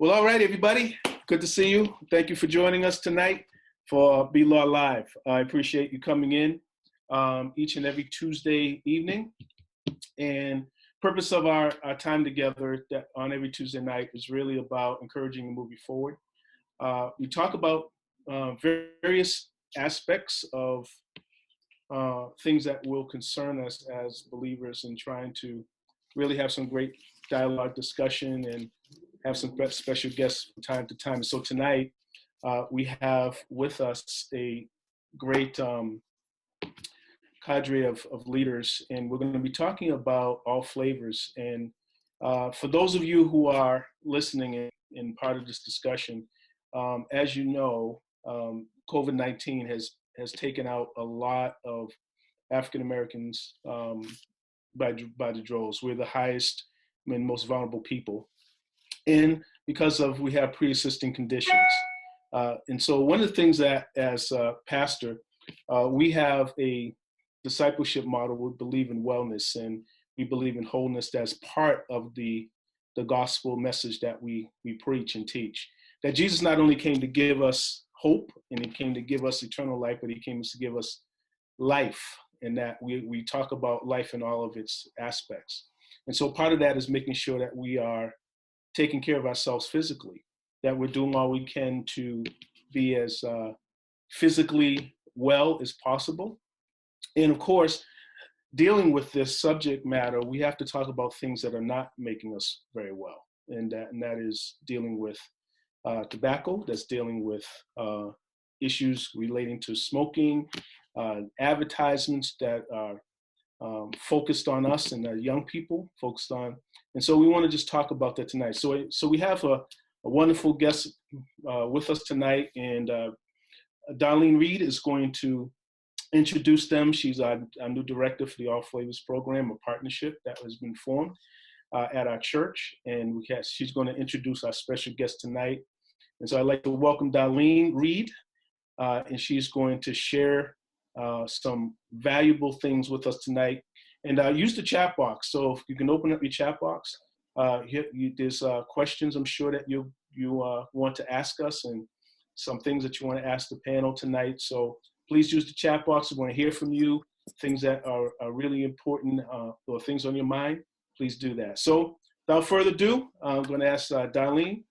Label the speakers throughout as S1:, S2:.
S1: Well, all right, everybody. Good to see you. Thank you for joining us tonight for BLAW Live. I appreciate you coming in each and every Tuesday evening. And purpose of our time together on every Tuesday night is really about encouraging and moving forward. We talk about various aspects of things that will concern us as believers and trying to really have some great dialogue, discussion, and have some special guests from time to time. So tonight we have with us a great cadre of leaders, and we're going to be talking about all flavors. And for those of you who are listening in part of this discussion, as you know, COVID-19 has taken out a lot of African Americans by the droves. We're the highest and most vulnerable people. And because of we have pre-existing conditions. And so one of the things that as a pastor, we have a discipleship model. We believe in wellness and we believe in wholeness. That's part of the gospel message that we preach and teach. That Jesus not only came to give us hope and he came to give us eternal life, but he came to give us life, and that we talk about life in all of its aspects. And so part of that is making sure that we are taking care of ourselves physically, that we're doing all we can to be as physically well as possible. And of course, dealing with this subject matter, we have to talk about things that are not making us very well. And that is dealing with tobacco, that's dealing with issues relating to smoking, advertisements that are focused on us and our young people focused on. And so we want to just talk about that tonight. So we have a wonderful guest with us tonight, and Darlene Reed is going to introduce them. She's our new director for the All Flavors program, a partnership that has been formed at our church. And she's going to introduce our special guest tonight. And so I'd like to welcome Darlene Reed, and she's going to share some valuable things with us tonight. And use the chat box. So if you can open up your chat box, there's questions I'm sure that you want to ask us, and some things that you want to ask the panel tonight. So please use the chat box. We want to hear from you, things that are really important or things on your mind. Please do that. So without further ado, I'm going to ask Darlene.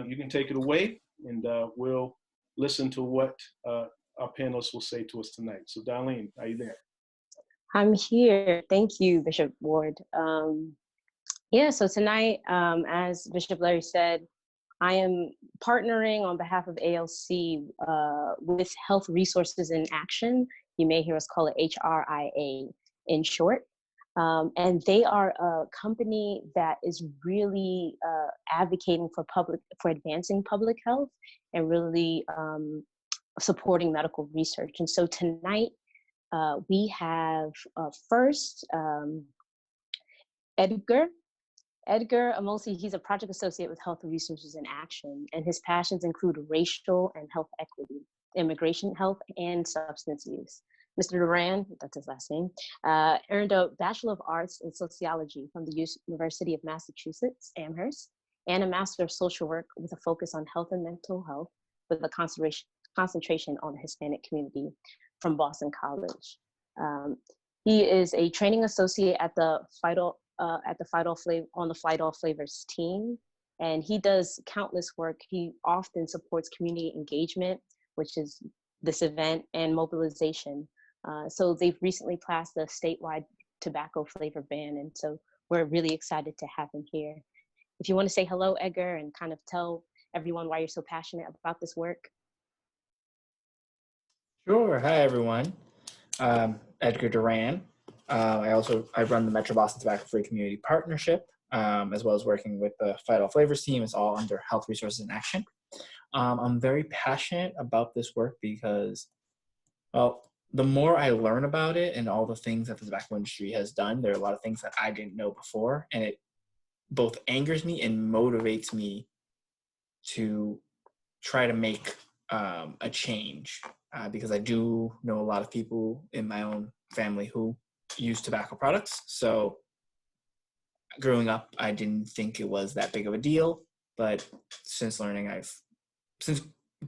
S1: You can take it away, and we'll listen to what our panelists will say to us tonight. So Darlene, are you there?
S2: I'm here. Thank you, Bishop Ward. So tonight, as Bishop Larry said, I am partnering on behalf of ALC with Health Resources in Action. You may hear us call it HRIA in short. And they are a company that is really advocating for advancing public health and really supporting medical research. And so tonight, we have first Edgar Amosi. He's a project associate with Health Resources in Action, and his passions include racial and health equity, immigration health, and substance use. Mr. Duran, that's his last name, earned a Bachelor of Arts in Sociology from the University of Massachusetts, Amherst, and a Master of Social Work with a focus on health and mental health with a concentration on the Hispanic community from Boston College. He is a training associate at the Fight All Flavors team, and he does countless work. He often supports community engagement, which is this event, and mobilization. So they've recently passed a statewide tobacco flavor ban, and so we're really excited to have him here. If you want to say hello, Edgar, and kind of tell everyone why you're so passionate about this work.
S3: Sure. Hi, everyone. Edgar Duran. I run the Metro Boston Tobacco Free Community Partnership, as well as working with the Fight All Flavors team. It's all under Health Resources in Action. I'm very passionate about this work because, well, the more I learn about it and all the things that the tobacco industry has done, there are a lot of things that I didn't know before, and it both angers me and motivates me to try to make a change. Because I do know a lot of people in my own family who use tobacco products. So growing up, I didn't think it was that big of a deal. but since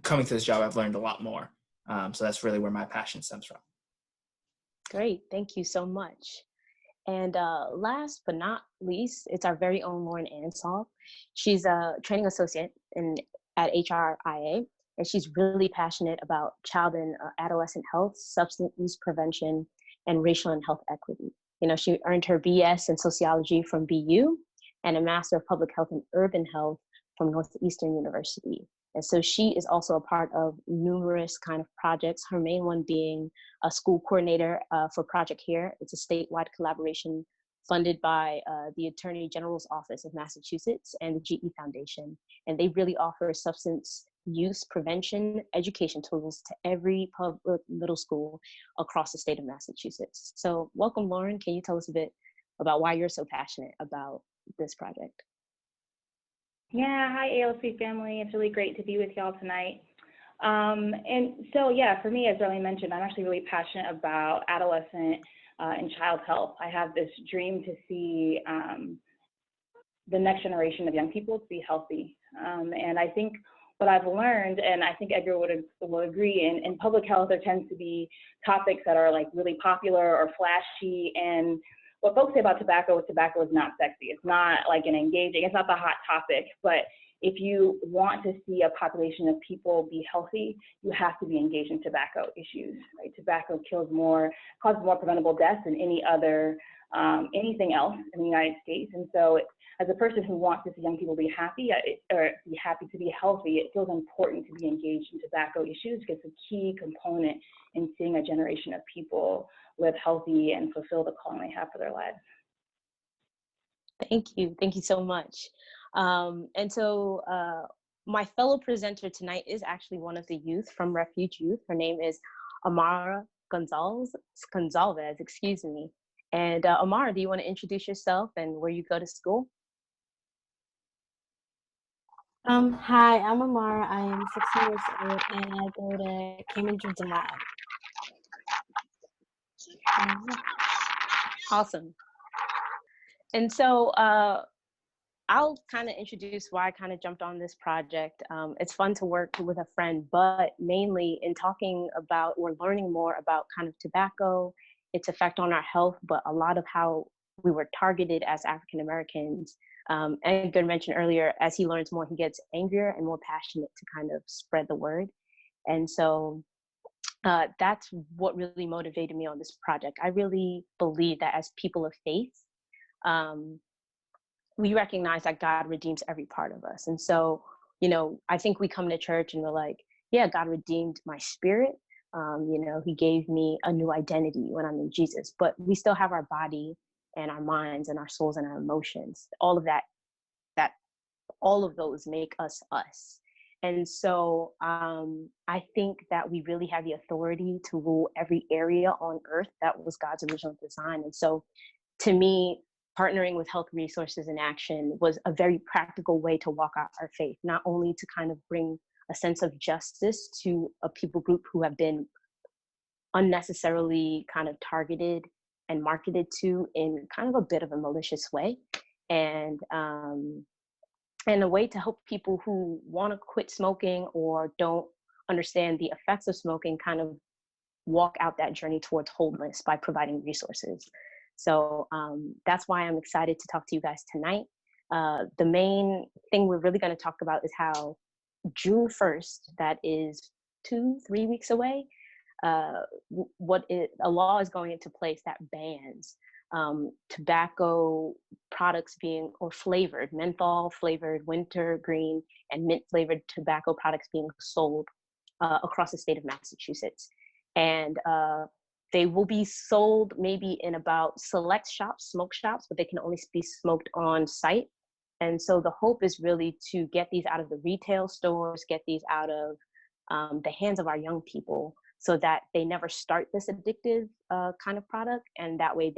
S3: coming to this job, I've learned a lot more. So that's really where my passion stems from.
S2: Great, thank you so much. And last but not least, it's our very own Lauren Ansall. She's a training associate at HRIA, and she's really passionate about child and adolescent health, substance use prevention, and racial and health equity. She earned her BS in sociology from BU and a Master of Public Health and Urban Health from Northeastern University. And so she is also a part of numerous kind of projects, her main one being a school coordinator for Project Here. It's a statewide collaboration funded by the Attorney General's Office of Massachusetts and the GE Foundation. And they really offer substance use prevention education tools to every public middle school across the state of Massachusetts. So welcome, Lauren. Can you tell us a bit about why you're so passionate about this project?
S4: Yeah, hi ALC family. It's really great to be with y'all tonight. And so, yeah, for me, as Darlene mentioned, I'm actually really passionate about adolescent and child health. I have this dream to see the next generation of young people to be healthy. And I think what I've learned, and I think Edgar will agree, in public health, there tends to be topics that are like really popular or flashy, and what folks say about tobacco is not sexy. It's not like it's not the hot topic, but if you want to see a population of people be healthy, you have to be engaged in tobacco issues, right? Tobacco causes more preventable deaths than anything else in the United States. And so as a person who wants to see young people be happy or be happy to be healthy, it feels important to be engaged in tobacco issues because it's a key component in seeing a generation of people live healthy and fulfill the calling they have for their lives.
S2: Thank you so much. And so my fellow presenter tonight is actually one of the youth from Refuge Youth. Her name is Amara Gonzalez, excuse me. And Amara, do you want to introduce yourself and where you go to school?
S5: Hi, I'm Amara. I am 16 years old and I go to Cambridge Lab.
S2: Awesome. And so I'll kind of introduce why I kind of jumped on this project. It's fun to work with a friend, but mainly in talking about or learning more about kind of tobacco, its effect on our health, but a lot of how we were targeted as African Americans. Edgar mentioned earlier, as he learns more, he gets angrier and more passionate to kind of spread the word. And so that's what really motivated me on this project. I really believe that as people of faith, we recognize that God redeems every part of us. And so, I think we come to church and we're like, yeah, God redeemed my spirit. He gave me a new identity when I'm in Jesus, but we still have our body and our minds and our souls and our emotions. All of all of those make us us. And so I think that we really have the authority to rule every area on earth. That was God's original design. And so to me, partnering with Health Resources in Action was a very practical way to walk out our faith, not only to kind of bring a sense of justice to a people group who have been unnecessarily kind of targeted and marketed to in kind of a bit of a malicious way, and a way to help people who want to quit smoking or don't understand the effects of smoking kind of walk out that journey towards wholeness by providing resources. So that's why I'm excited to talk to you guys tonight. The main thing we're really going to talk about is how June 1st, that is 2-3 weeks away, a law is going into place that bans tobacco products being, or flavored, menthol flavored, wintergreen, and mint flavored tobacco products being sold across the state of Massachusetts. And they will be sold maybe in about select shops, smoke shops, but they can only be smoked on site. And so the hope is really to get these out of the retail stores, get these out of the hands of our young people, so that they never start this addictive kind of product, and that way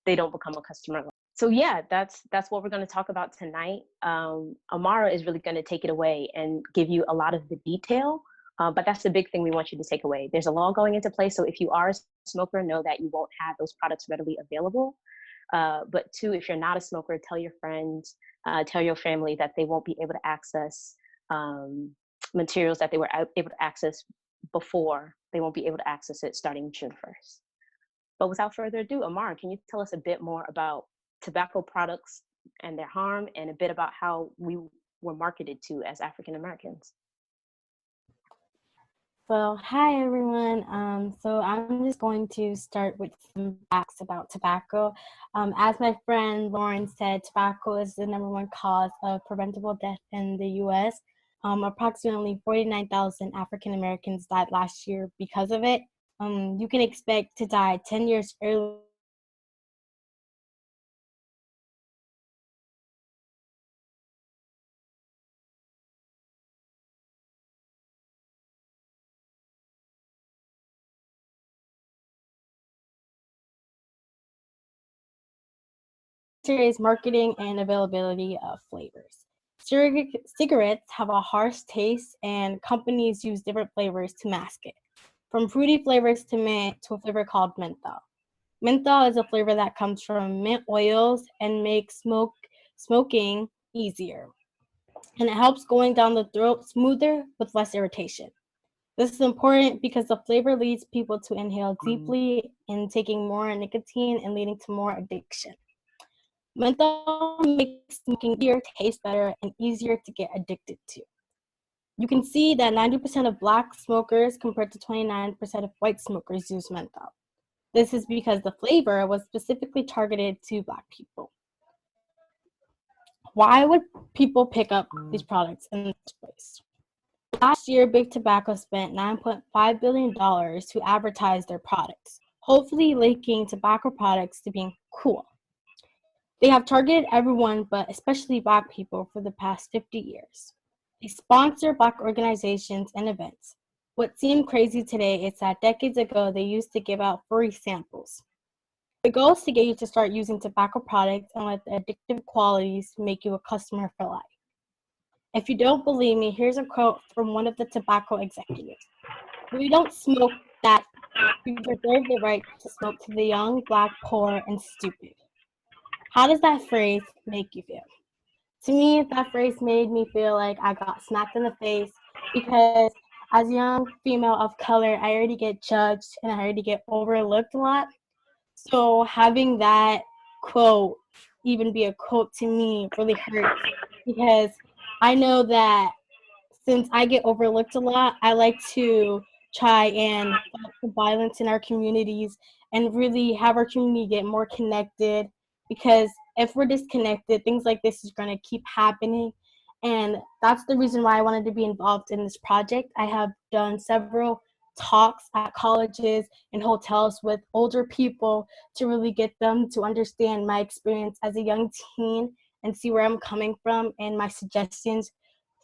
S2: they don't become a customer. So yeah, that's what we're going to talk about tonight. Amara is really going to take it away and give you a lot of the detail, but that's the big thing we want you to take away. There's a law going into place, so if you are a smoker, know that you won't have those products readily available. But two, if you're not a smoker, tell your friends, tell your family that they won't be able to access materials that they were able to access before. They won't be able to access it starting June 1st. But without further ado, Amar, can you tell us a bit more about tobacco products and their harm, and a bit about how we were marketed to as African Americans?
S5: Well, hi everyone. So I'm just going to start with some facts about tobacco. As my friend Lauren said, tobacco is the #1 cause of preventable death in the U.S. Approximately 49,000 African Americans died last year because of it. You can expect to die 10 years early. Is marketing and availability of flavors. Cigarettes have a harsh taste, and companies use different flavors to mask it. From fruity flavors to mint to a flavor called menthol. Menthol is a flavor that comes from mint oils and makes smoking easier. And it helps going down the throat smoother with less irritation. This is important because the flavor leads people to inhale deeply and taking more nicotine and leading to more addiction. Menthol makes smoking easier, taste better, and easier to get addicted to. You can see that 90% of Black smokers compared to 29% of white smokers use menthol. This is because the flavor was specifically targeted to Black people. Why would people pick up these products in the first place? Last year, Big Tobacco spent $9.5 billion to advertise their products, hopefully linking tobacco products to being cool. They have targeted everyone, but especially Black people, for the past 50 years. They sponsor Black organizations and events. What seemed crazy today is that decades ago, they used to give out free samples. The goal is to get you to start using tobacco products and let the addictive qualities make you a customer for life. If you don't believe me, here's a quote from one of the tobacco executives. "We don't smoke that. We reserve the right to smoke to the young, Black, poor, and stupid." How does that phrase make you feel? To me, that phrase made me feel like I got smacked in the face, because as a young female of color, I already get judged and I already get overlooked a lot. So having that quote even be a quote to me really hurts, because I know that since I get overlooked a lot, I like to try and fight the violence in our communities and really have our community get more connected, because if we're disconnected, things like this is going to keep happening. And that's the reason why I wanted to be involved in this project. I have done several talks at colleges and hotels with older people to really get them to understand my experience as a young teen and see where I'm coming from and my suggestions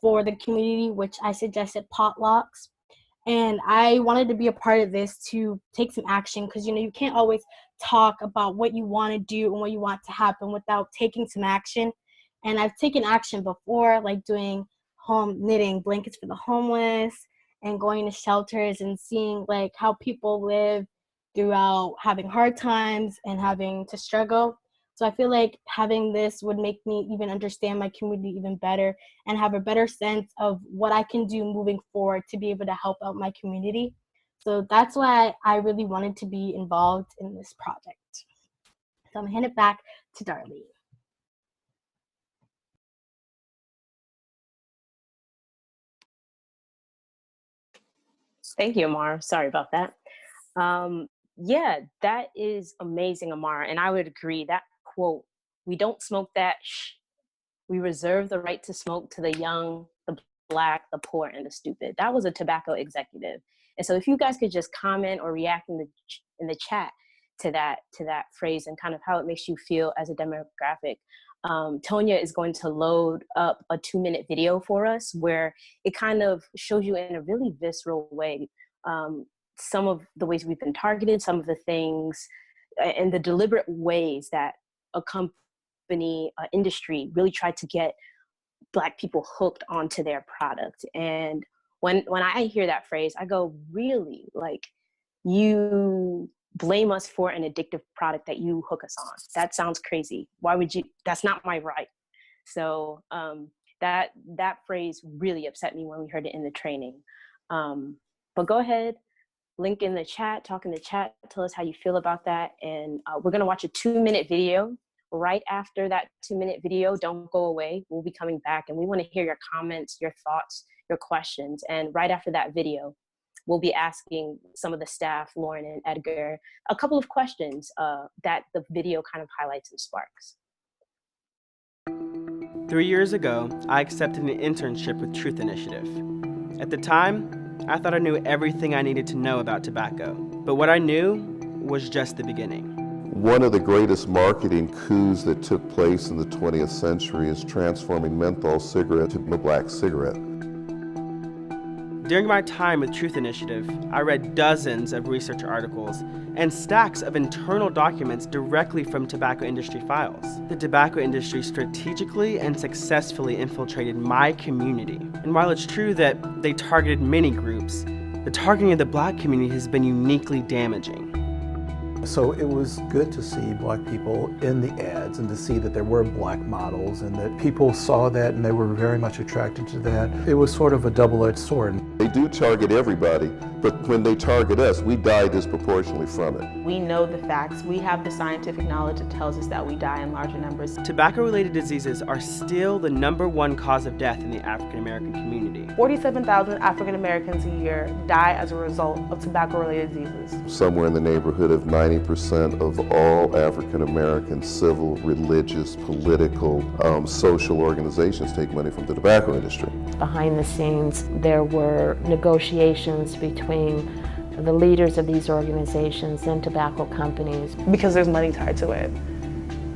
S5: for the community, which I suggested potlucks. And I wanted to be a part of this to take some action, because you can't always talk about what you want to do and what you want to happen without taking some action. And I've taken action before, like doing home knitting blankets for the homeless and going to shelters and seeing like how people live throughout having hard times and having to struggle. So I feel like having this would make me even understand my community even better and have a better sense of what I can do moving forward to be able to help out my community. So that's why I really wanted to be involved in this project. So I'm gonna hand it back to Darlene.
S2: Thank you, Amar. Sorry about that. Yeah, that is amazing, Amar. And I would agree, that quote, "We don't smoke that. We reserve the right to smoke to the young, the Black, the poor, and the stupid." That was a tobacco executive. And so if you guys could just comment or react in the chat to that phrase and kind of how it makes you feel as a demographic. Tonya is going to load up a 2-minute video for us where it kind of shows you in a really visceral way some of the ways we've been targeted, some of the things and the deliberate ways that a company industry really tried to get Black people hooked onto their product. And when I hear that phrase, I go, really? Like, you blame us for an addictive product that you hook us on. That sounds crazy. Why would you? That's not my right. So that phrase really upset me when we heard it in the training. But go ahead, link in the chat, talk in the chat, tell us how you feel about that. And we're gonna watch a 2-minute video. Right after that 2-minute video, don't go away. We'll be coming back and we wanna hear your comments, your thoughts, your questions. And right after that video, we'll be asking some of the staff, Lauren and Edgar, a couple of questions that the video kind of highlights and sparks.
S6: 3 years ago, I accepted an internship with Truth Initiative. At the time, I thought I knew everything I needed to know about tobacco, but what I knew was just the beginning.
S7: One of the greatest marketing coups that took place in the 20th century is transforming menthol cigarette to a black cigarette.
S6: During my time with Truth Initiative, I read dozens of research articles and stacks of internal documents directly from tobacco industry files. The tobacco industry strategically and successfully infiltrated my community. And while it's true that they targeted many groups, the targeting of the Black community has been uniquely damaging.
S8: So it was good to see Black people in the ads and to see that there were Black models and that people saw that and they were very much attracted to that. It was sort of a double-edged sword.
S7: They do target everybody, but when they target us, we die disproportionately from it.
S9: We know the facts. We have the scientific knowledge that tells us that we die in larger numbers.
S6: Tobacco-related diseases are still the #1 cause of death in the African American community.
S9: 47,000 African Americans a year die as a result of tobacco-related diseases.
S7: Somewhere in the neighborhood of 90% of all African American civil, religious, political, social organizations take money from the tobacco industry.
S10: Behind the scenes, there were negotiations between the leaders of these organizations and tobacco companies.
S9: Because there's money tied to it.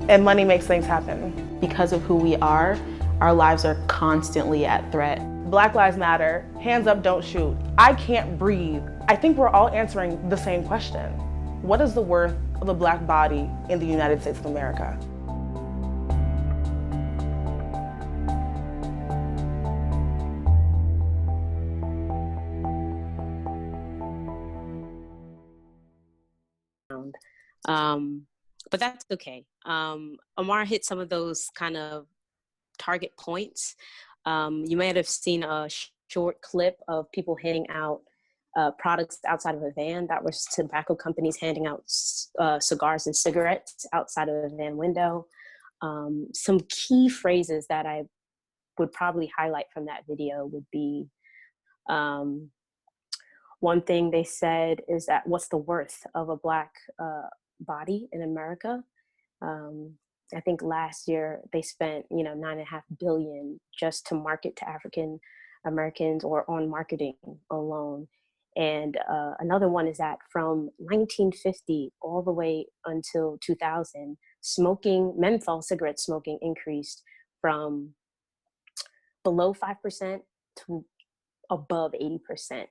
S9: And money makes things happen. Because of who we are, our lives are constantly at threat. Black Lives Matter, hands up, don't shoot. I can't breathe. I think we're all answering the same question. What is the worth of a Black body in the United States of America?
S2: But that's okay. Amar hit some of those kind of target points. You might have seen a short clip of people handing out products outside of a van. That was tobacco companies handing out cigars and cigarettes outside of a van window. Some key phrases that I would probably highlight from that video would be, one thing they said is that what's the worth of a Black body in America? I think last year they spent, $9.5 billion just to market to African Americans or on marketing alone. And another one is that from 1950 all the way until 2000, menthol cigarette smoking increased from below 5% to above 80%.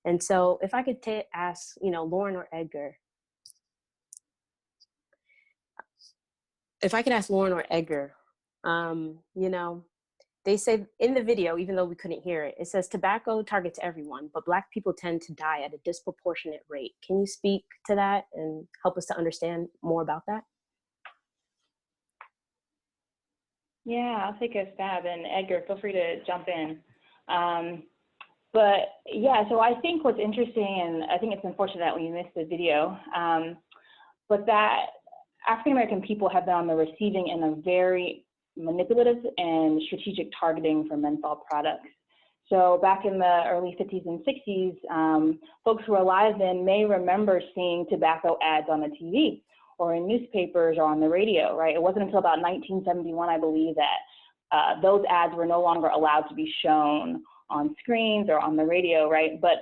S2: And so if I could ask, Lauren or Edgar, they say in the video, even though we couldn't hear it, it says tobacco targets everyone, but Black people tend to die at a disproportionate rate. Can you speak to that and help us to understand more about that?
S4: Yeah, I'll take a stab, and Edgar, feel free to jump in. But yeah, so I think what's interesting, and I think it's unfortunate that we missed the video, but that African American people have been on the receiving end of very manipulative and strategic targeting for menthol products. So back in the early 50s and 60s, folks who are alive then may remember seeing tobacco ads on the TV or in newspapers or on the radio, right? It wasn't until about 1971, I believe, that those ads were no longer allowed to be shown on screens or on the radio, right? But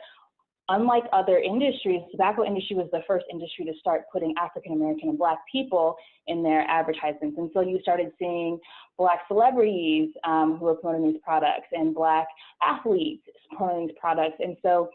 S4: unlike other industries, the tobacco industry was the first industry to start putting African American and Black people in their advertisements. And so you started seeing Black celebrities who were promoting these products and Black athletes promoting these products. And so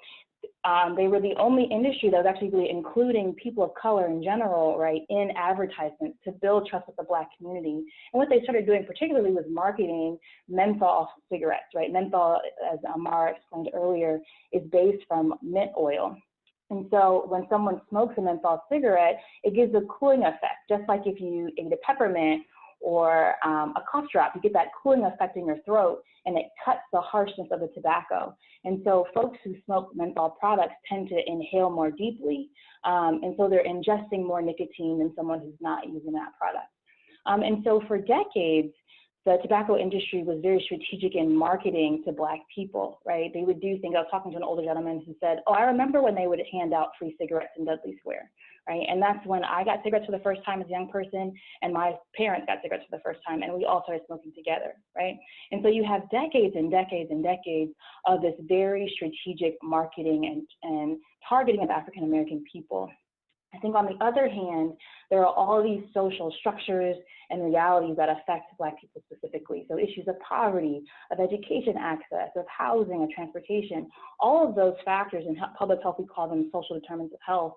S4: they were the only industry that was actually really including people of color in general, right, in advertisements to build trust with the Black community. And what they started doing particularly was marketing menthol cigarettes, right? Menthol, as Amar explained earlier, is based from mint oil. And so when someone smokes a menthol cigarette, it gives a cooling effect, just like if you ate a peppermint or a cough drop, you get that cooling effect in your throat, and it cuts the harshness of the tobacco. And so folks who smoke menthol products tend to inhale more deeply, and so they're ingesting more nicotine than someone who's not using that product. And so for decades, the tobacco industry was very strategic in marketing to Black people, right? They would do things. I was talking to an older gentleman who said, oh, I remember when they would hand out free cigarettes in Dudley Square, right? And that's when I got cigarettes for the first time as a young person, and my parents got cigarettes for the first time, and we all started smoking together, right? And so you have decades and decades and decades of this very strategic marketing and targeting of African American people. I think on the other hand, there are all these social structures and realities that affect Black people specifically. So issues of poverty, of education access, of housing, of transportation, all of those factors in public health, we call them social determinants of health,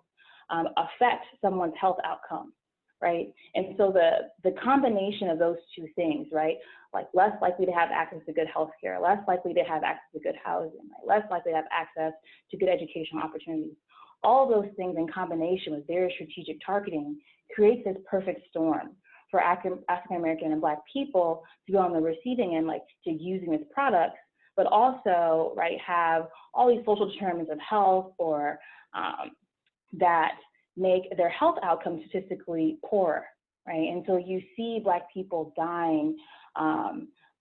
S4: affect someone's health outcome, right? And so the combination of those two things, right? Like less likely to have access to good health care, less likely to have access to good housing, right? Less likely to have access to good educational opportunities. All those things in combination with very strategic targeting creates this perfect storm for African American and Black people to go on the receiving end, like to using these products, but also, right, have all these social determinants of health or that make their health outcomes statistically poorer, right? And so you see Black people dying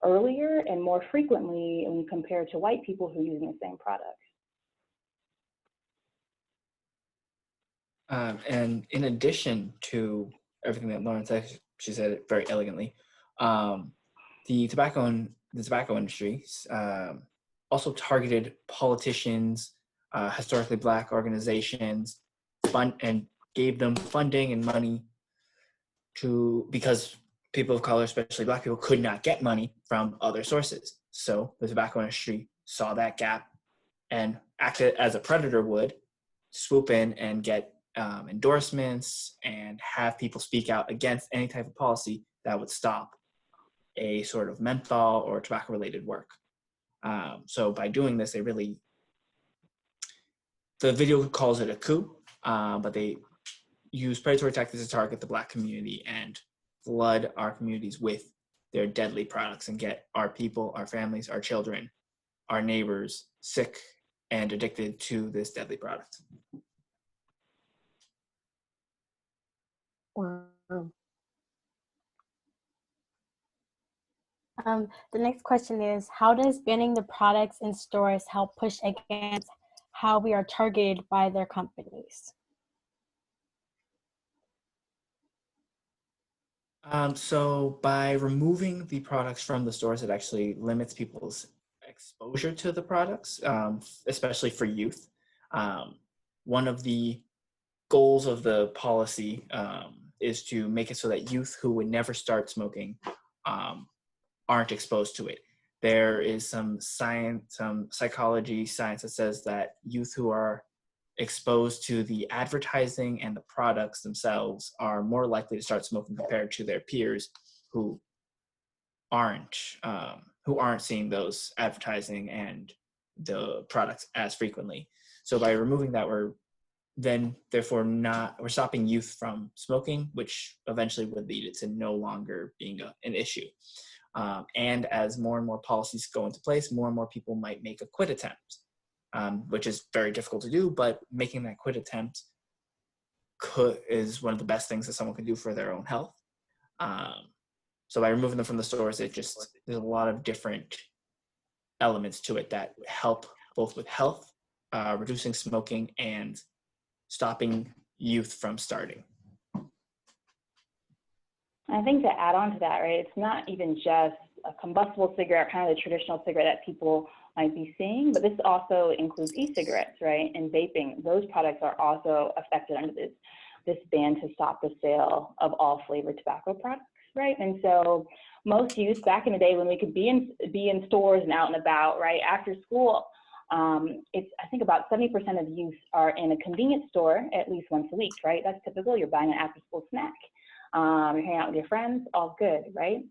S4: earlier and more frequently when you compare to white people who are using the same products.
S3: And in addition to everything that Lauren said, she said it very elegantly. The tobacco industry also targeted politicians, historically Black organizations, and gave them funding and money because people of color, especially Black people, could not get money from other sources. So the tobacco industry saw that gap and acted as a predator would, swoop in and get endorsements and have people speak out against any type of policy that would stop a sort of menthol or tobacco related work. So by doing this, the video calls it a coup, but they use predatory tactics to target the Black community and flood our communities with their deadly products and get our people, our families, our children, our neighbors sick and addicted to this deadly product.
S2: Wow.
S5: The next question is, how does banning the products in stores help push against how we are targeted by their companies?
S3: So by removing the products from the stores, it actually limits people's exposure to the products, especially for youth. One of the goals of the policy is to make it so that youth who would never start smoking aren't exposed to it. There is some science, some psychology science that says that youth who are exposed to the advertising and the products themselves are more likely to start smoking compared to their peers who aren't seeing those advertising and the products as frequently. So by removing that, we're stopping youth from smoking, which eventually would lead it to no longer being an issue. And as more and more policies go into place, more and more people might make a quit attempt, which is very difficult to do, but making that quit attempt is one of the best things that someone can do for their own health. So by removing them from the stores, there's a lot of different elements to it that help both with health, reducing smoking, and stopping youth from starting.
S4: I think to add on to that, right, it's not even just a combustible cigarette, kind of the traditional cigarette that people might be seeing, but this also includes e-cigarettes, right, and vaping. Those products are also affected under this ban to stop the sale of all flavored tobacco products, right? And so most youth back in the day when we could be in stores and out and about, right, after school, I think about 70% of youth are in a convenience store at least once a week, right? That's typical. You're buying an after-school snack. You're hanging out with your friends, all good, right?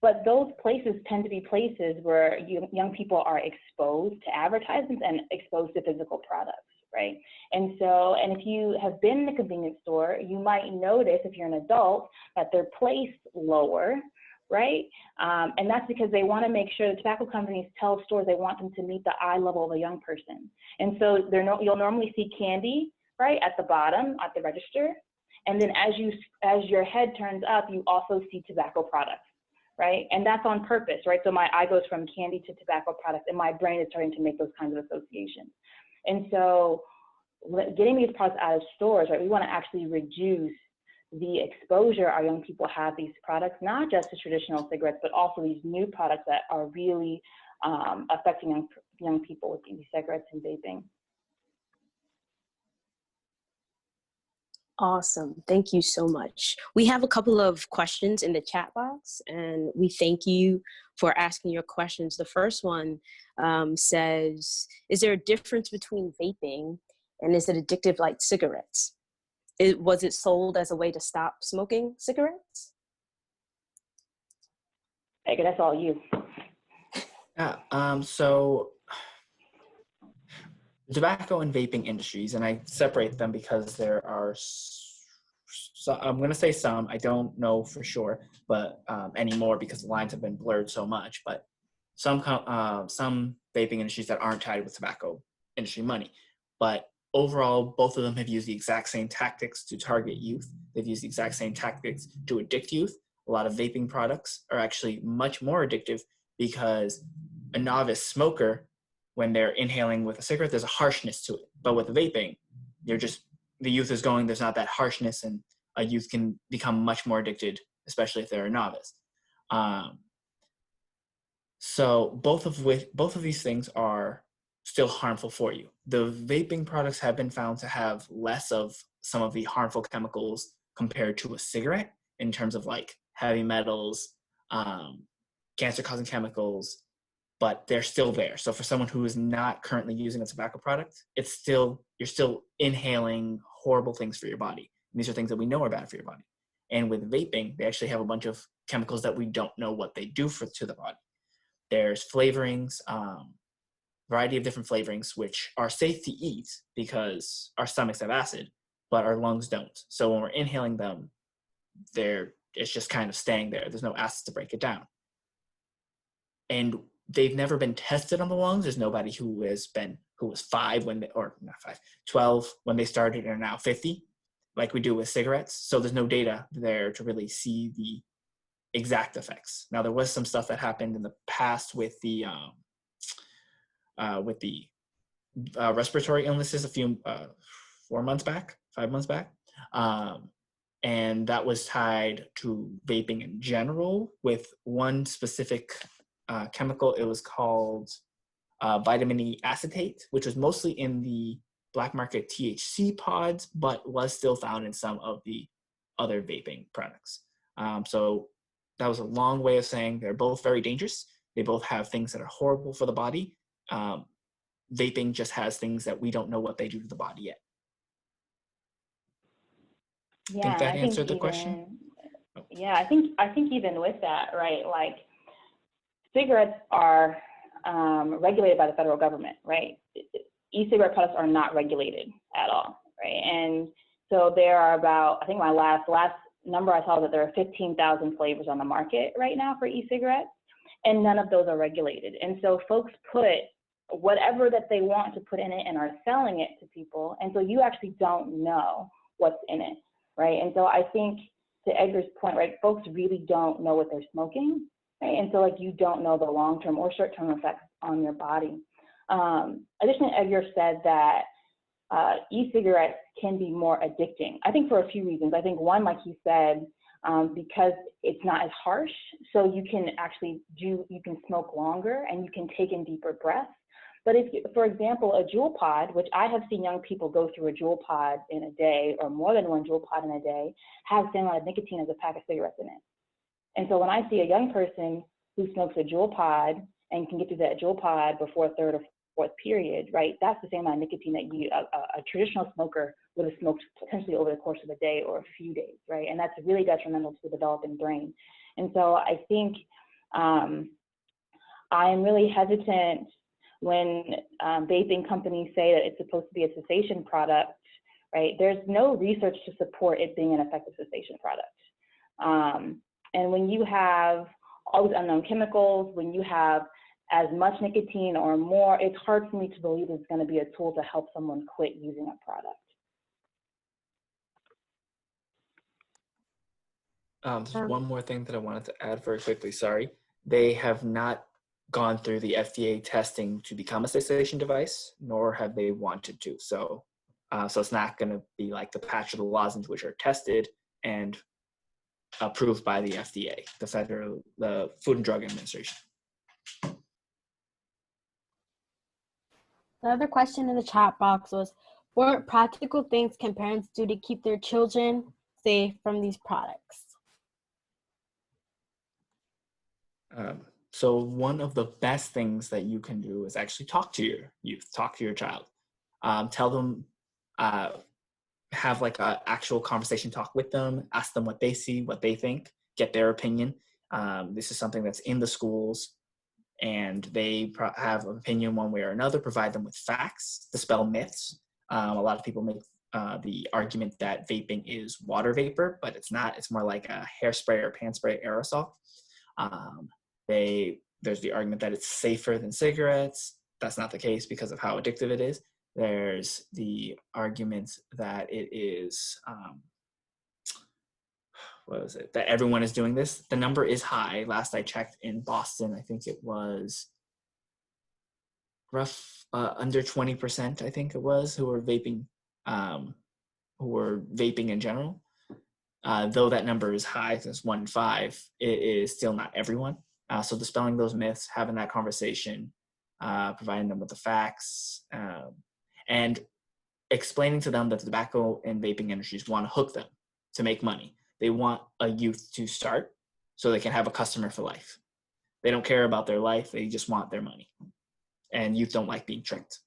S4: But those places tend to be places where young people are exposed to advertisements and exposed to physical products, right? And if you have been in the convenience store, you might notice, if you're an adult, that they're placed lower, right? And that's because they want to make sure, the tobacco companies tell stores they want them to meet the eye level of a young person. And so you'll normally see candy, right, at the bottom, at the register. And then as your head turns up, you also see tobacco products, right? And that's on purpose, right? So my eye goes from candy to tobacco products, and my brain is starting to make those kinds of associations. And so getting these products out of stores, right, we want to actually reduce the exposure our young people have these products, not just to traditional cigarettes, but also these new products that are really affecting young people with e-cigarettes and vaping.
S2: Awesome. Thank you so much. We have a couple of questions in the chat box, and we thank you for asking your questions. The first one says, is there a difference between vaping and is it addictive like cigarettes? Was it sold as a way to stop smoking cigarettes?
S4: Edgar, that's all you.
S3: Yeah, so tobacco and vaping industries, and I separate them because there are, I'm going to say some, I don't know for sure, but anymore because the lines have been blurred so much, but some vaping industries that aren't tied with tobacco industry money. But overall, both of them have used the exact same tactics to target youth. They've used the exact same tactics to addict youth. A lot of vaping products are actually much more addictive because a novice smoker, when they're inhaling with a cigarette, there's a harshness to it. But with vaping, the youth is going, there's not that harshness, and a youth can become much more addicted, especially if they're a novice. So both of these things are still harmful for you. The vaping products have been found to have less of some of the harmful chemicals compared to a cigarette in terms of like heavy metals, cancer-causing chemicals, but they're still there. So for someone who is not currently using a tobacco product, you're still inhaling horrible things for your body. And these are things that we know are bad for your body. And with vaping, they actually have a bunch of chemicals that we don't know what they do to the body. There's flavorings, variety of different flavorings, which are safe to eat because our stomachs have acid, but our lungs don't. So when we're inhaling them, it's just kind of staying there. There's no acid to break it down. And they've never been tested on the lungs. There's nobody who was 12 when they started and are now 50, like we do with cigarettes. So there's no data there to really see the exact effects. Now, there was some stuff that happened in the past with the respiratory illnesses a few 5 months back, and that was tied to vaping in general with one specific chemical. It was called vitamin E acetate, which was mostly in the black market THC pods, but was still found in some of the other vaping products. So that was a long way of saying they're both very dangerous. They both have things that are horrible for the body. Vaping just has things that we don't know what they do to the body yet.
S4: Yeah,
S3: Think that answered the question?
S4: Yeah, I think even with that, right, like cigarettes are regulated by the federal government, right? E-cigarette products are not regulated at all, right? And so there are about, I think my last number I saw that there are 15,000 flavors on the market right now for e-cigarettes, and none of those are regulated. And so folks put whatever that they want to put in it and are selling it to people, and so you actually don't know what's in it, right? And so I think to Edgar's point, right, folks really don't know what they're smoking, right? And so like you don't know the long-term or short-term effects on your body. Additionally, Edgar said that e-cigarettes can be more addicting. I think for a few reasons. I think one, like he said, because it's not as harsh, so you can smoke longer and you can take in deeper breaths. But if, for example, a Juul pod, which I have seen young people go through a Juul pod in a day or more than one Juul pod in a day, has the same amount of nicotine as a pack of cigarettes in it. And so when I see a young person who smokes a Juul pod and can get through that Juul pod before a third or fourth period, right, that's the same amount of nicotine that a traditional smoker would have smoked potentially over the course of a day or a few days, right? And that's really detrimental to the developing brain. And so I think I am really hesitant when vaping companies say that it's supposed to be a cessation product, right? There's no research to support it being an effective cessation product. And when you have all these unknown chemicals, when you have as much nicotine or more, it's hard for me to believe it's going to be a tool to help someone quit using a product.
S3: There's one more thing that I wanted to add very quickly. Sorry. They have not gone through the FDA testing to become a cessation device, nor have they wanted to. So it's not going to be like the patch or the lozenge, which are tested and approved by the FDA, the Food and Drug Administration.
S5: The other question in the chat box was, what practical things can parents do to keep their children safe from these products?
S3: So one of the best things that you can do is actually talk to your youth, talk to your child. Tell them, have like an actual conversation talk with them, ask them what they see, what they think, get their opinion. This is something that's in the schools, and they have an opinion one way or another. Provide them with facts, dispel myths. A lot of people make the argument that vaping is water vapor, but it's not. It's more like a hairspray or pan spray aerosol. There's the argument that it's safer than cigarettes. That's not the case because of how addictive it is. There's the argument that it is, that everyone is doing this. The number is high. Last I checked in Boston, I think it was under 20%, I think it was, who were vaping in general. Though that number is high, since 1 in 5, it is still not everyone. So dispelling those myths, having that conversation, providing them with the facts, and explaining to them that the tobacco and vaping industries want to hook them to make money. They want a youth to start so they can have a customer for life. They don't care about their life, they just want their money. And youth don't like being tricked.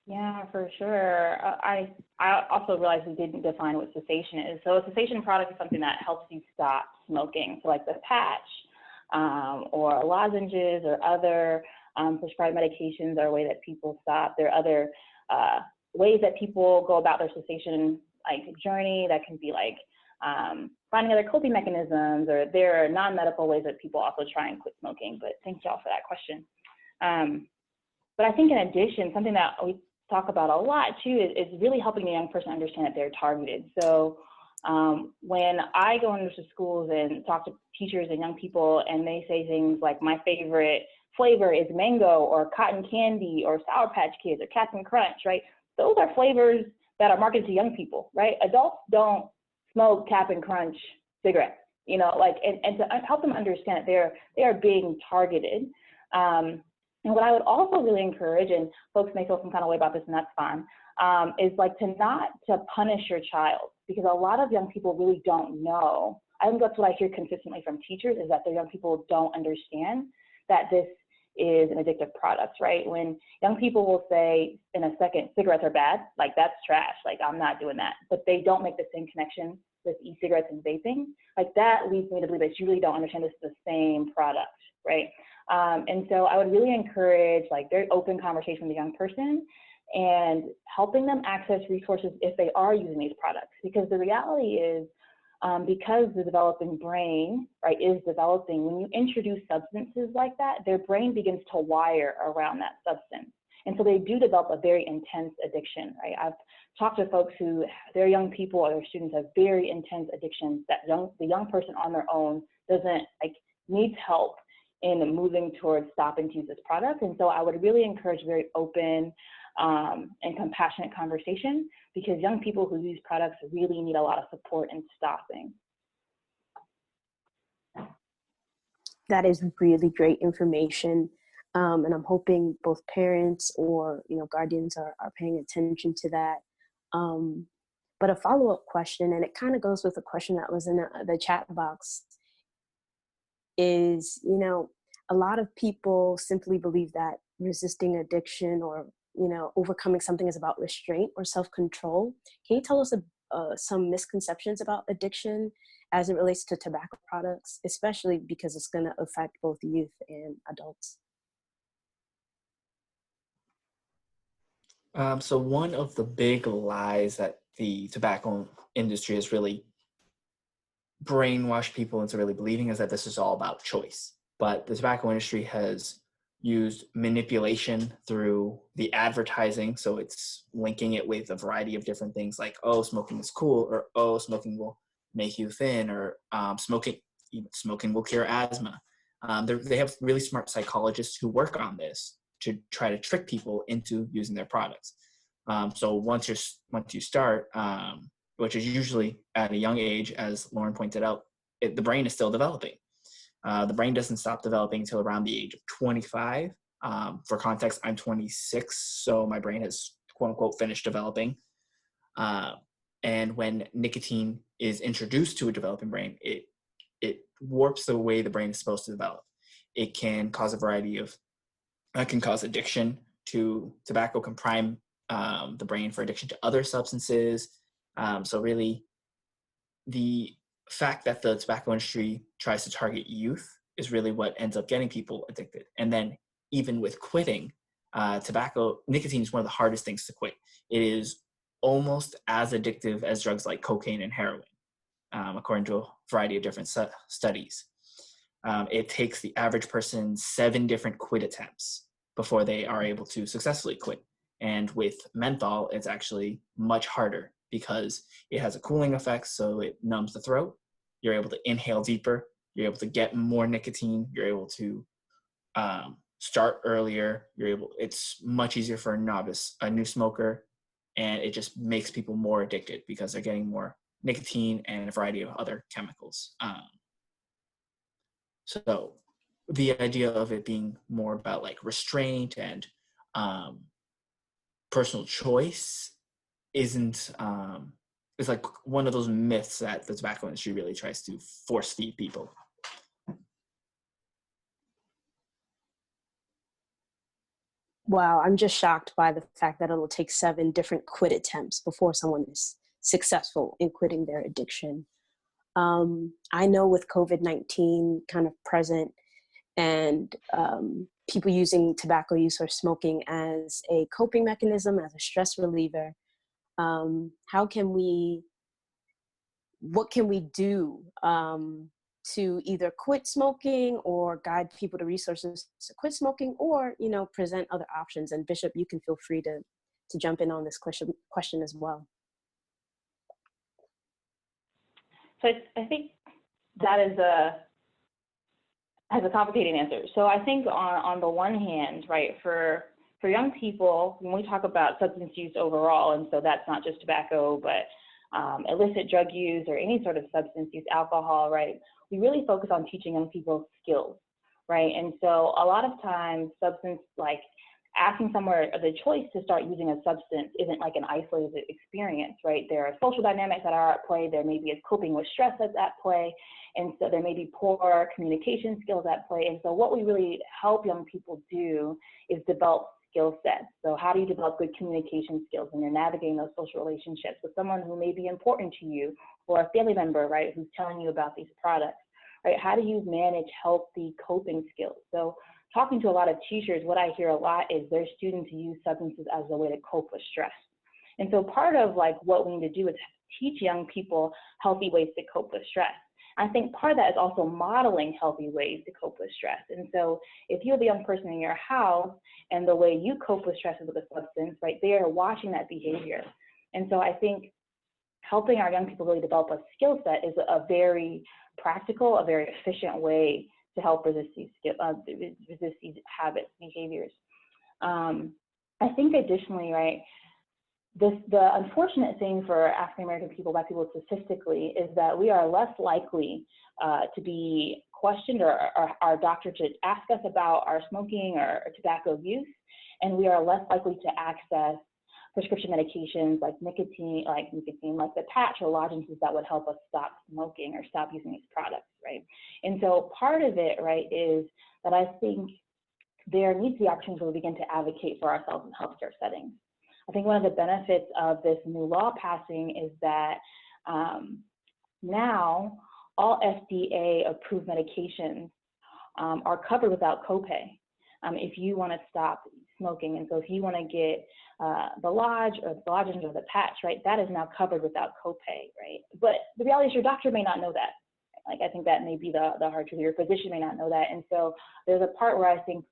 S4: Yeah, for sure. I also realized we didn't define what cessation is. So a cessation product is something that helps you stop smoking. So like the patch or lozenges or other prescribed medications are a way that people stop. There are other ways that people go about their cessation journey that can be like finding other coping mechanisms, or there are non-medical ways that people also try and quit smoking. But thank y'all for that question. But I think in addition, something that we talk about a lot too is really helping the young person understand that they're targeted. So when I go into schools and talk to teachers and young people and they say things like, my favorite flavor is mango or cotton candy or Sour Patch Kids or Captain Crunch, right? Those are flavors that are marketed to young people, right? Adults don't smoke Captain Crunch cigarettes, you know, like, and to help them understand that they are being targeted. And what I would also really encourage, and folks may feel some kind of way about this, and that's fine, is like to punish your child, because a lot of young people really don't know. I think that's what I hear consistently from teachers, is that their young people don't understand that this is an addictive product, right? When young people will say in a second, cigarettes are bad, like that's trash, like I'm not doing that, but they don't make the same connection with e-cigarettes and vaping, like that leads me to believe that you really don't understand this is the same product, right? And so I would really encourage like very open conversation with the young person and helping them access resources if they are using these products. Because the reality is, because the developing brain, right, is developing, when you introduce substances like that, their brain begins to wire around that substance. And so they do develop a very intense addiction, right? I've talked to folks who, their young people or their students have very intense addictions that the young person on their own doesn't, like, needs help in moving towards stopping to use this product. And so I would really encourage very open and compassionate conversation, because young people who use products really need a lot of support in stopping.
S2: That is really great information. And I'm hoping both parents or, guardians are paying attention to that. But a follow-up question, and it kind of goes with the question that was in the chat box, is, a lot of people simply believe that resisting addiction or, overcoming something is about restraint or self-control. Can you tell us some misconceptions about addiction as it relates to tobacco products, especially because it's going to affect both youth and adults?
S3: So one of the big lies that the tobacco industry has really brainwashed people into really believing is that this is all about choice. But the tobacco industry has used manipulation through the advertising. So it's linking it with a variety of different things like, oh, smoking is cool, or oh, smoking will make you thin, or smoking will cure asthma. They have really smart psychologists who work on this to try to trick people into using their products. So once you start, which is usually at a young age, as Lauren pointed out, the brain is still developing. The brain doesn't stop developing until around the age of 25. For context, I'm 26, so my brain has quote unquote finished developing. And when nicotine is introduced to a developing brain, it warps the way the brain is supposed to develop. It can cause can cause addiction to tobacco, can prime the brain for addiction to other substances. So really, the fact that the tobacco industry tries to target youth is really what ends up getting people addicted. And then even with quitting, nicotine is one of the hardest things to quit. It is almost as addictive as drugs like cocaine and heroin, according to a variety of different studies. It takes the average person 7 different quit attempts before they are able to successfully quit. And with menthol, it's actually much harder because it has a cooling effect, so it numbs the throat. You're able to inhale deeper. You're able to get more nicotine. You're able to start earlier. It's much easier for a new smoker, and it just makes people more addicted because they're getting more nicotine and a variety of other chemicals. So the idea of it being more about like restraint and personal choice is like one of those myths that the tobacco industry really tries to force feed people.
S2: Wow, I'm just shocked by the fact that it'll take 7 different quit attempts before someone is successful in quitting their addiction. I know with COVID-19 kind of present and people using tobacco use or smoking as a coping mechanism, as a stress reliever, what can we do to either quit smoking or guide people to resources to quit smoking, or present other options? And Bishop, you can feel free to jump in on this question as well.
S4: So I think that has a complicated answer. So I think on the one hand, right, for young people, when we talk about substance use overall, and so that's not just tobacco, but illicit drug use or any sort of substance use, alcohol, right, we really focus on teaching young people skills, right? And so a lot of times like asking someone the choice to start using a substance isn't like an isolated experience, right? There are social dynamics that are at play. There may be a coping with stress that's at play. And so there may be poor communication skills at play. And so what we really help young people do is develop skill sets. So how do you develop good communication skills when you're navigating those social relationships with someone who may be important to you, or a family member, right, who's telling you about these products, right? How do you manage healthy coping skills? So talking to a lot of teachers, what I hear a lot is their students use substances as a way to cope with stress. And so part of like what we need to do is teach young people healthy ways to cope with stress. I think part of that is also modeling healthy ways to cope with stress. And so if you have a young person in your house and the way you cope with stress is with a substance, right, they are watching that behavior. And so I think helping our young people really develop a skill set is a very practical, a very efficient way to help resist these habits, behaviors. I think additionally, right, the unfortunate thing for African American people, Black people statistically, is that we are less likely to be questioned or our doctor to ask us about our smoking or tobacco use, and we are less likely to access prescription medications like nicotine, like the patch or lozenges that would help us stop smoking or stop using these products, right? And so part of it, right, is that I think there needs to be opportunities where we begin to advocate for ourselves in healthcare settings. I think one of the benefits of this new law passing is that now all FDA-approved medications are covered without copay. If you want to stop smoking. And so if you want to get the lodge or the lodgings or the patch, right, that is now covered without copay, right? But the reality is your doctor may not know that. Like, I think that may be the hard truth. Your physician may not know that. And so there's a part where I think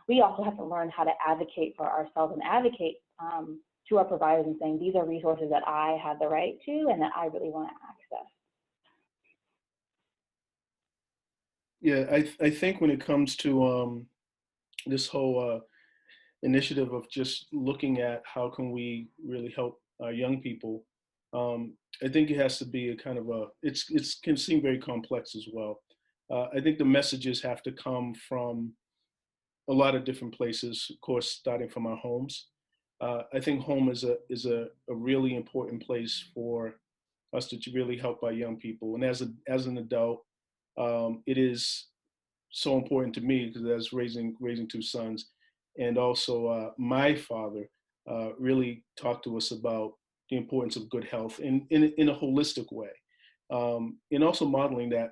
S4: we also have to learn how to advocate for ourselves and advocate to our providers and saying, these are resources that I have the right to and that I really want to access.
S1: Yeah, I think when it comes to this whole initiative of just looking at how can we really help young people, I think it has to be a kind of it can seem very complex as well. I think the messages have to come from a lot of different places, of course, starting from our homes. I think home is a really important place for us to really help our young people. And as an adult, it is so important to me because as raising two sons, and also my father really talked to us about the importance of good health in a holistic way, and also modeling that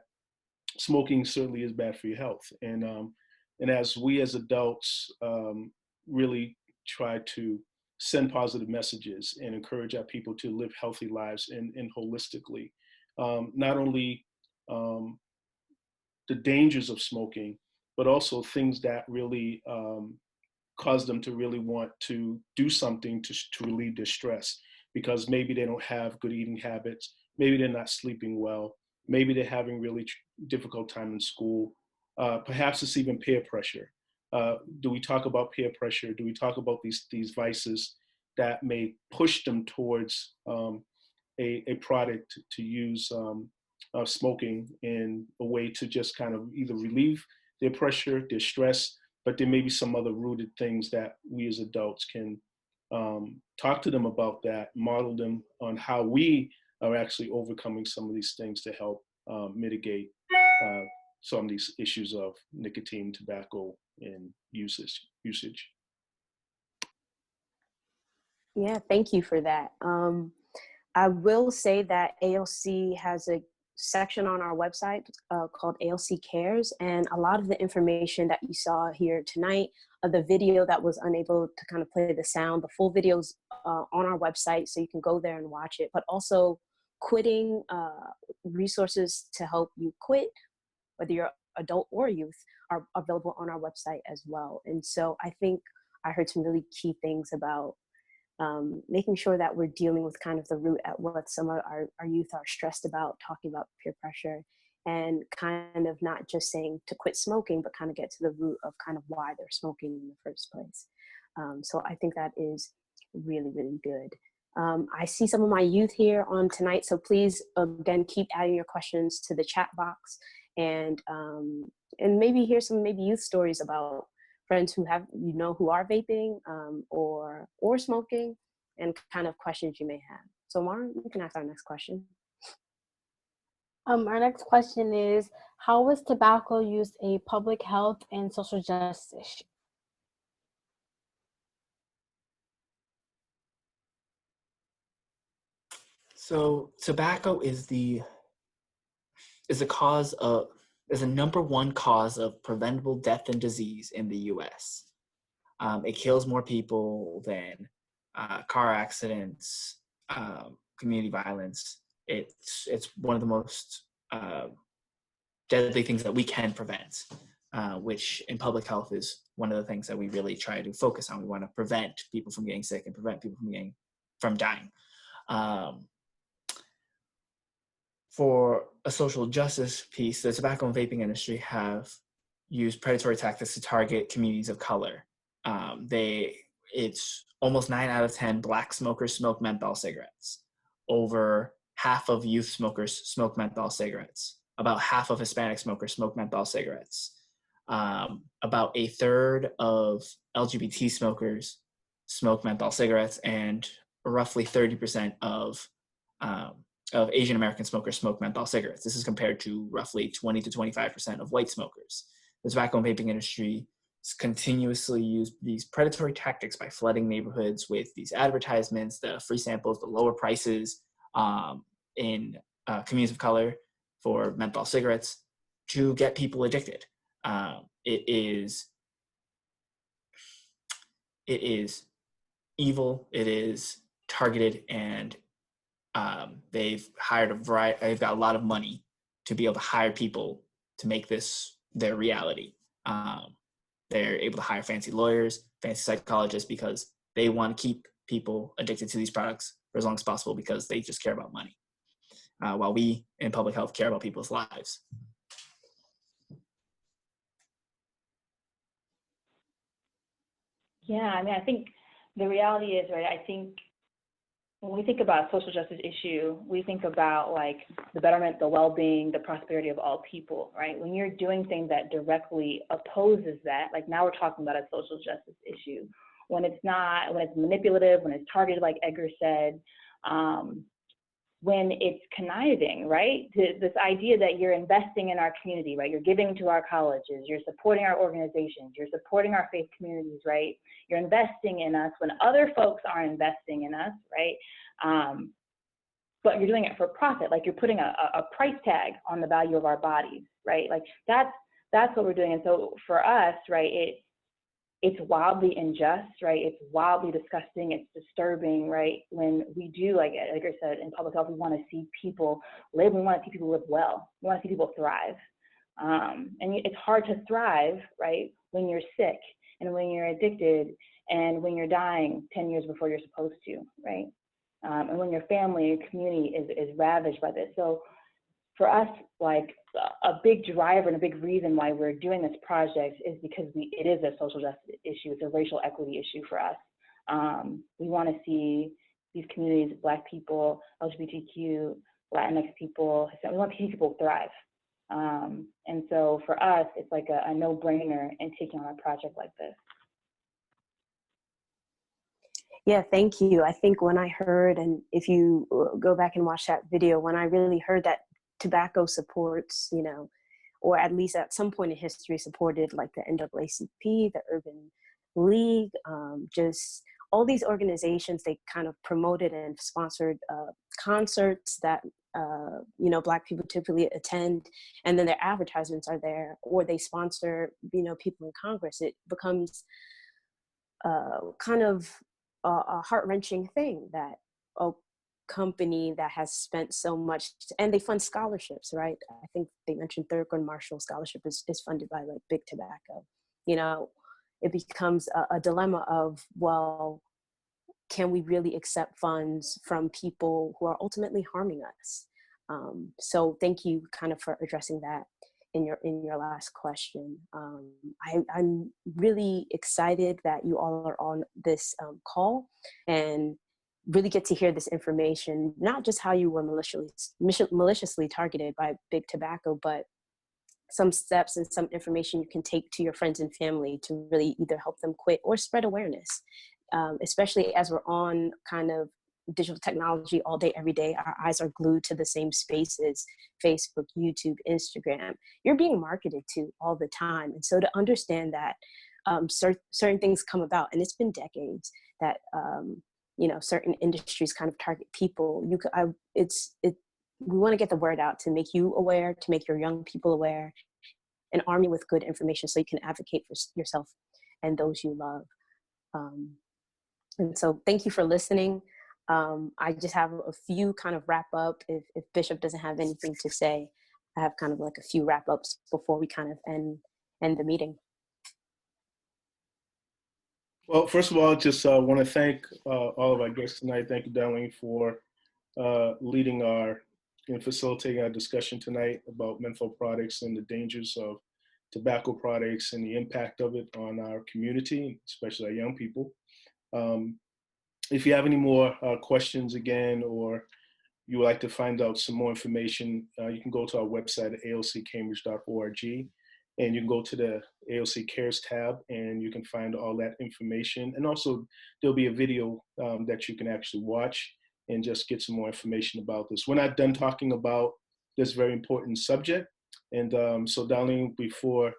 S1: smoking certainly is bad for your health. And as we as adults really try to send positive messages and encourage our people to live healthy lives and holistically, not only the dangers of smoking, but also things that really cause them to really want to do something to relieve their stress, because maybe they don't have good eating habits, maybe they're not sleeping well, maybe they're having really difficult time in school. Perhaps it's even peer pressure. Do we talk about peer pressure? Do we talk about these vices that may push them towards a product to use smoking in a way to just kind of either relieve their pressure, their stress, but there may be some other rooted things that we as adults can talk to them about, that model them on how we are actually overcoming some of these things to help mitigate some of these issues of nicotine, tobacco, and usage.
S2: Yeah, thank you for that. I will say that ALC has a section on our website called ALC Cares, and a lot of the information that you saw here tonight, the video that was unable to kind of play the sound, the full videos on our website, so you can go there and watch it, but also quitting resources to help you quit, whether you're adult or youth, are available on our website as well. And so I think I heard some really key things about making sure that we're dealing with kind of the root at what some of our youth are stressed about, talking about peer pressure, and kind of not just saying to quit smoking, but kind of get to the root of kind of why they're smoking in the first place. So I think that is really, really good. I see some of my youth here on tonight, so please, again, keep adding your questions to the chat box, and maybe hear some youth stories about friends who have, who are vaping or smoking, and kind of questions you may have. So Mara, you can ask our next question.
S5: Our next question is, how is tobacco use a public health and social justice issue?
S3: So tobacco is the number one cause of preventable death and disease in the U.S. It kills more people than car accidents, community violence. It's one of the most deadly things that we can prevent, which in public health is one of the things that we really try to focus on. We want to prevent people from getting sick and prevent people from dying. For a social justice piece, the tobacco and vaping industry have used predatory tactics to target communities of color. It's almost 9 out of 10 Black smokers smoke menthol cigarettes. Over half of youth smokers smoke menthol cigarettes. About half of Hispanic smokers smoke menthol cigarettes. About a third of LGBT smokers smoke menthol cigarettes, and roughly 30% of Asian American smokers smoke menthol cigarettes. This is compared to roughly 20 to 25% of white smokers. The tobacco and vaping industry continuously use these predatory tactics by flooding neighborhoods with these advertisements, the free samples, the lower prices in communities of color for menthol cigarettes, to get people addicted. it is evil, it is targeted, and they've hired they've got a lot of money to be able to hire people to make this their reality. They're able to hire fancy lawyers, fancy psychologists, because they want to keep people addicted to these products for as long as possible because they just care about money. While we in public health care about people's lives.
S4: Yeah, I mean, I think the reality is, right, I think when we think about social justice issue, we think about like the betterment, the well-being, the prosperity of all people, right? When you're doing things that directly opposes that, like now we're talking about a social justice issue. When it's not, when it's manipulative, when it's targeted, like Edgar said, when it's conniving, right? This idea that you're investing in our community, right? You're giving to our colleges, you're supporting our organizations, you're supporting our faith communities, right? You're investing in us when other folks are investing in us, right? But you're doing it for profit, like you're putting a price tag on the value of our bodies, right? Like that's what we're doing. And so for us, right, it's wildly unjust, right? It's wildly disgusting. It's disturbing, right? When we do, like Edgar said, in public health, we want to see people live. We want to see people live well. We want to see people thrive. And it's hard to thrive, right, when you're sick and when you're addicted and when you're dying 10 years before you're supposed to, right? And when your family, your community is ravaged by this. So for us, like a big driver and a big reason why we're doing this project is because it is a social justice issue. It's a racial equity issue for us. We want to see these communities, Black people, LGBTQ, Latinx people, we want to see people thrive. And so for us, it's like a no-brainer in taking on a project like this.
S2: Yeah, thank you. I think when I heard, and if you go back and watch that video, when I really heard that tobacco supports, you know, or at least at some point in history supported like the NAACP, the Urban League, just all these organizations, they kind of promoted and sponsored concerts that, you know, Black people typically attend, and then their advertisements are there, or they sponsor, you know, people in Congress. It becomes kind of a heart-wrenching thing that a company that has spent so much, and they fund scholarships, right? I think they mentioned Thurgood Marshall Scholarship is funded by like Big Tobacco. You know, it becomes a dilemma of, well, can we really accept funds from people who are ultimately harming us? So thank you kind of for addressing that in your last question. I'm really excited that you all are on this call and really get to hear this information, not just how you were maliciously targeted by Big Tobacco, but some steps and some information you can take to your friends and family to really either help them quit or spread awareness, especially as we're on kind of digital technology all day, every day. Our eyes are glued to the same spaces: Facebook, YouTube, Instagram. You're being marketed to all the time. And so to understand that certain things come about, and it's been decades that, you know, certain industries kind of target people. We want to get the word out to make you aware, to make your young people aware, and arm you with good information so you can advocate for yourself and those you love. And so thank you for listening. I just have a few kind of wrap up. If Bishop doesn't have anything to say, I have kind of like a few wrap ups before we kind of end the meeting.
S1: Well, first of all, I just want to thank all of our guests tonight. Thank you, Darlene, for leading and facilitating our discussion tonight about menthol products and the dangers of tobacco products and the impact of it on our community, especially our young people. If you have any more questions again, or you would like to find out some more information, you can go to our website at alccambridge.org, and you can go to the ALC Cares tab, and you can find all that information. And also, there'll be a video that you can actually watch and just get some more information about this. We're not done talking about this very important subject. And so Darlene, before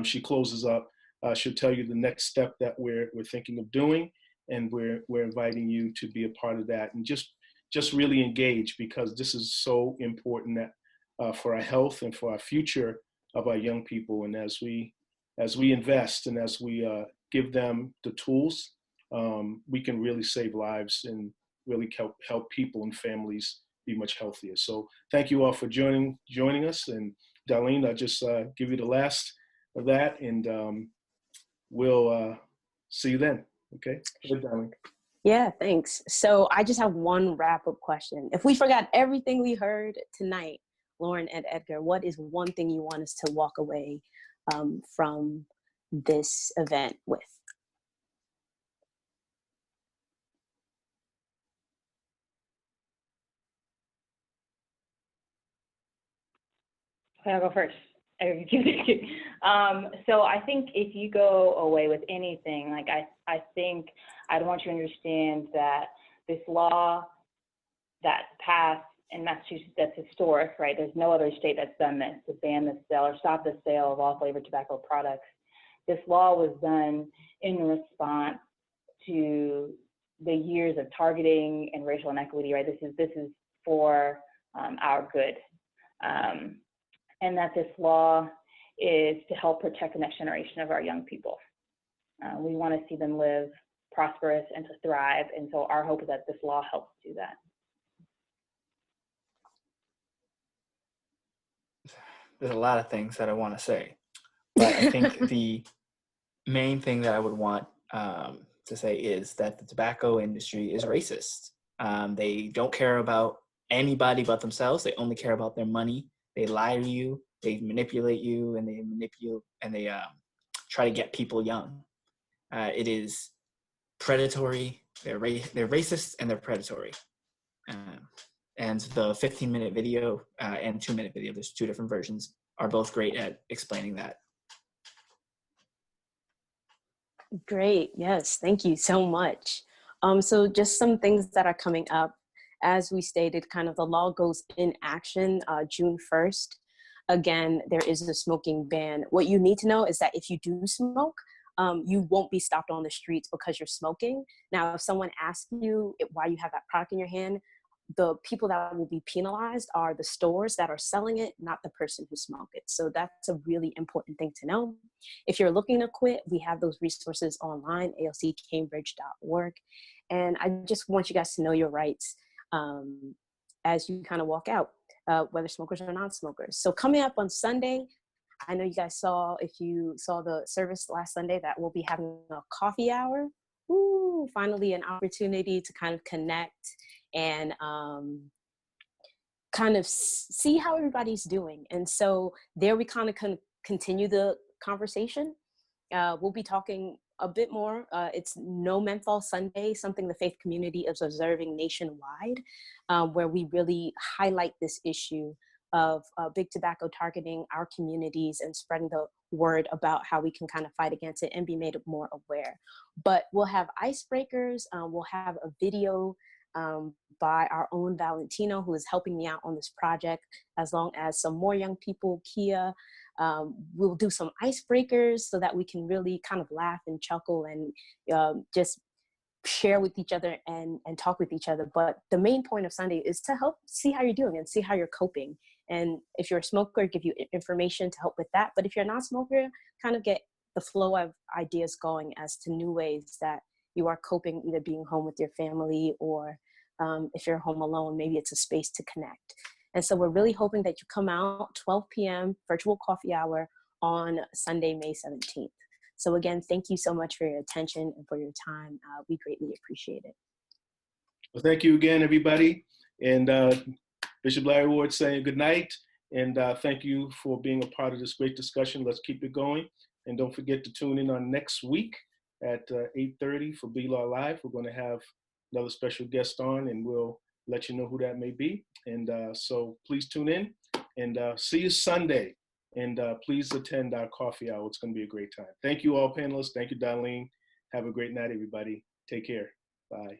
S1: she closes up, she'll tell you the next step that we're thinking of doing. And we're inviting you to be a part of that, and just really engage, because this is so important that for our health and for our future of our young people. And as we invest and as we give them the tools, we can really save lives and really help people and families be much healthier. So thank you all for joining us. And Darlene, I'll just give you the last of that, and we'll see you then. Okay, good, Darlene.
S2: Yeah, thanks. So I just have one wrap-up question. If we forgot everything we heard tonight, Lauren and Edgar, what is one thing you want us to walk away from this event with?
S4: Okay, I'll go first. So I think if you go away with anything, like I think I'd want you to understand that this law that passed in Massachusetts, that's historic, right? There's no other state that's done this, to ban the sale or stop the sale of all flavored tobacco products. This law was done in response to the years of targeting and racial inequity, right? This is for our good. And that this law is to help protect the next generation of our young people. We want to see them live prosperous and to thrive. And so our hope is that this law helps do that.
S3: There's a lot of things that I want to say, but I think the main thing that I would want to say is that the tobacco industry is racist. They don't care about anybody but themselves. They only care about their money. They lie to you, they manipulate you, and they try to get people young. It is predatory. They're racist and they're predatory. And the 15-minute video and 2-minute video, there's 2 different versions, are both great at explaining that.
S2: Great, yes, thank you so much. So just some things that are coming up. As we stated, kind of the law goes in action June 1st. Again, there is a smoking ban. What you need to know is that if you do smoke, you won't be stopped on the streets because you're smoking. Now, if someone asks you why you have that product in your hand, the people that will be penalized are the stores that are selling it, not the person who smoked it. So that's a really important thing to know. If you're looking to quit, we have those resources online, alccambridge.org. And I just want you guys to know your rights as you kind of walk out, whether smokers or non-smokers. So coming up on Sunday, I know you guys saw, if you saw the service last Sunday, that we'll be having a coffee hour. Ooh, finally an opportunity to kind of connect and kind of see how everybody's doing. And so there we kind of continue the conversation. We'll be talking a bit more. It's No Menthol Sunday, something the faith community is observing nationwide, where we really highlight this issue of big tobacco targeting our communities and spreading the word about how we can kind of fight against it and be made more aware. But we'll have icebreakers. We'll have a video by our own Valentino, who is helping me out on this project, as long as some more young people, Kia. We'll do some icebreakers so that we can really kind of laugh and chuckle and just share with each other and talk with each other. But the main point of Sunday is to help see how you're doing and see how you're coping. And if you're a smoker, give you information to help with that. But if you're not a smoker, kind of get the flow of ideas going as to new ways that you are coping, either being home with your family or if you're home alone, maybe it's a space to connect. And so we're really hoping that you come out 12 p.m. virtual coffee hour on Sunday, May 17th. So again, thank you so much for your attention and for your time. We greatly appreciate it.
S1: Well, thank you again, everybody. And Bishop Larry Ward saying good night. And thank you for being a part of this great discussion. Let's keep it going. And don't forget to tune in on next week at 8:30 for BLAW Live. We're going to have another special guest on, and we'll let you know who that may be. And so please tune in, and see you Sunday. And please attend our coffee hour. It's going to be a great time. Thank you all panelists. Thank you, Darlene. Have a great night, everybody. Take care. Bye.